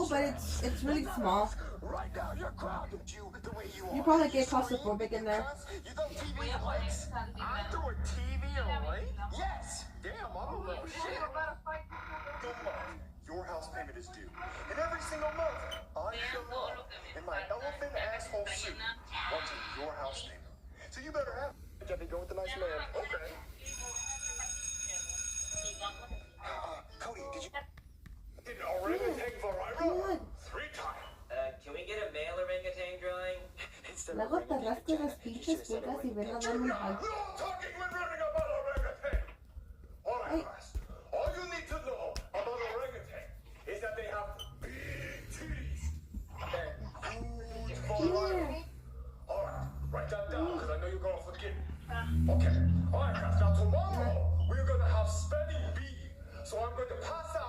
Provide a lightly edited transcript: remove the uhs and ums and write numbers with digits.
but it's really small. Right now, you're crowded. The way you You are. probably get claustrophobic in there. You throw TV in lakes? I threw a TV in a lake? Yes. Damn, I don't know shit. Good month. Your house payment is due. And every single month, I show up in my elephant asshole suit watching your house payment. So you better have it. Get me go with the nice man. Okay. Cody, did you get an orangutan variety? 3 times. Can we get a male orangutan drawing? Luego te rascas las pinches pulgas y ven a darme un hug. No talking when running about orangutan. All right, guys. All you need to know about orangutan is that they have big titties and huge forearms. All right, write that down because I know you're gonna forget. Okay. All right, guys. Now tomorrow we're gonna have spelling bee. So I'm going to pass out